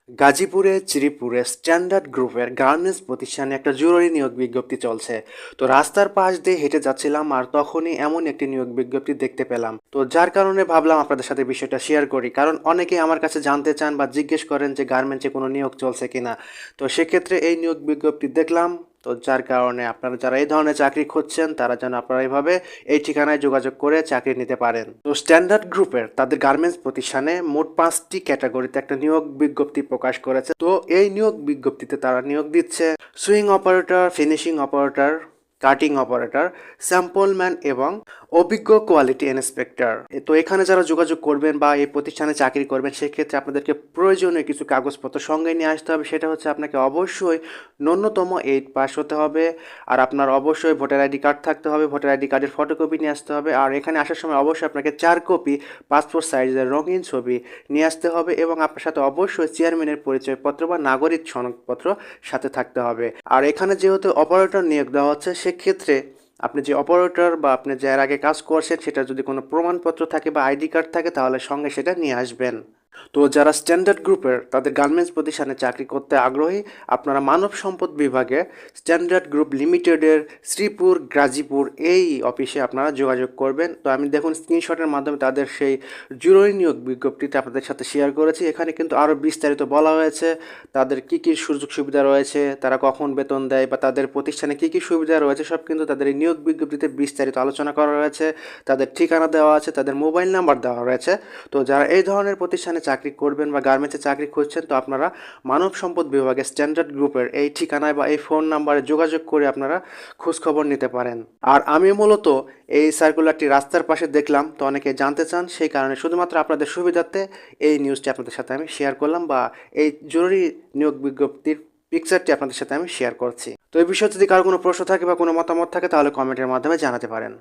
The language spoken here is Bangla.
গাজীপুরে শ্রীপুরে স্ট্যান্ডার্ড গ্রুপের গার্মেন্টস প্রতিষ্ঠানে একটা জরুরি নিয়োগ বিজ্ঞপ্তি চলছে। তো রাস্তার পাশ দিয়ে হেঁটে যাচ্ছিলাম আর তখনই এমন একটি নিয়োগ বিজ্ঞপ্তি দেখতে পেলাম, তো যার কারণে ভাবলাম আপনাদের সাথে বিষয়টা শেয়ার করি, কারণ অনেকেই আমার কাছে জানতে চান বা জিজ্ঞেস করেন যে গার্মেন্টসে কোনো নিয়োগ চলছে কিনা। তো সেক্ষেত্রে এই নিয়োগ বিজ্ঞপ্তি দেখলাম, তো যার কারণে আপনারা যারা এই ধরনের চাকরি খুঁজছেন তারা যেন আপনারা এইভাবে এই ঠিকানায় যোগাযোগ করে চাকরি নিতে পারেন। তো স্ট্যান্ডার্ড গ্রুপের তাদের গার্মেন্টস প্রতিষ্ঠানে মোট 5টি ক্যাটাগরিতে একটা নিয়োগ বিজ্ঞপ্তি প্রকাশ করেছে। তো এই নিয়োগ বিজ্ঞপ্তিতে তারা নিয়োগ দিচ্ছে swing operator, finishing operator, cutting operator, স্যাম্পলম্যান এবং অভিজ্ঞ কোয়ালিটি ইন্সপেক্টর। তো এখানে যারা যোগাযোগ করবেন বা এই প্রতিষ্ঠানে চাকরি করবেন সেক্ষেত্রে আপনাদেরকে প্রয়োজনীয় কিছু কাগজপত্র সঙ্গে নিয়ে আসতে হবে। সেটা হচ্ছে আপনাকে অবশ্যই ন্যূনতম 8 পাস হতে হবে, আর আপনার অবশ্যই ভোটার আইডি কার্ড থাকতে হবে, ভোটার আইডি কার্ডের ফটোকপি নিয়ে আসতে হবে, আর এখানে আসার সময় অবশ্যই আপনাকে 4 কপি পাসপোর্ট সাইজের রঙিন ছবি নিয়ে আসতে হবে এবং আপনার সাথে অবশ্যই চেয়ারম্যানের পরিচয়পত্র বা নাগরিক সনদপত্র সাথে থাকতে হবে। আর এখানে যেহেতু অপারেটর নিয়োগ দেওয়া হচ্ছে সেক্ষেত্রে আপনি যে অপারেটর বা আপনি যে এর আগে কাজ করছেন সেটা যদি কোনো প্রমাণপত্র থাকে বা আইডি কার্ড থাকে তাহলে সঙ্গে সেটা নিয়ে আসবেন। তো যারা স্ট্যান্ডার্ড গ্রুপের তাদের গার্মেন্টস প্রতিষ্ঠানে চাকরি করতে আগ্রহী, আপনারা মানব সম্পদ বিভাগে স্ট্যান্ডার্ড গ্রুপ লিমিটেডের শ্রীপুর গাজীপুর এই অফিসে আপনারা যোগাযোগ করবেন। তো আমি দেখুন স্ক্রিনশটের মাধ্যমে তাদের সেই জরুরি নিয়োগ বিজ্ঞপ্তিটা আপনাদের সাথে শেয়ার করেছি। এখানে কিন্তু আরও বিস্তারিত বলা হয়েছে তাদের কী কী সুযোগ সুবিধা রয়েছে, তারা কখন বেতন দেয় বা তাদের প্রতিষ্ঠানে কী কী সুবিধা রয়েছে, সব কিন্তু তাদের এই নিয়োগ বিজ্ঞপ্তিতে বিস্তারিত আলোচনা করা রয়েছে। তাদের ঠিকানা দেওয়া আছে, তাদের মোবাইল নাম্বার দেওয়া রয়েছে। তো যারা এই ধরনের প্রতিষ্ঠানে চাকরি করবেন বা গার্মেন্টসে চাকরি খুঁজছেন তো আপনারা মানব সম্পদ বিভাগে স্ট্যান্ডার্ড গ্রুপের এই ঠিকানায় বা এই ফোন নাম্বারে যোগাযোগ করে আপনারা খোঁজখবর নিতে পারেন। আর আমি মূলত এই সার্কুলারটি রাস্তার পাশে দেখলাম, তো অনেকে জানতে চান, সেই কারণে শুধুমাত্র আপনাদের সুবিধার্থে এই নিউজটি আপনাদের সাথে আমি শেয়ার করলাম বা এই জরুরি নিয়োগ বিজ্ঞপ্তির পিকচারটি আপনাদের সাথে আমি শেয়ার করছি। তো এই বিষয়ে যদি কারো কোনো প্রশ্ন থাকে বা কোনো মতামত থাকে তাহলে কমেন্টের মাধ্যমে জানাতে পারেন।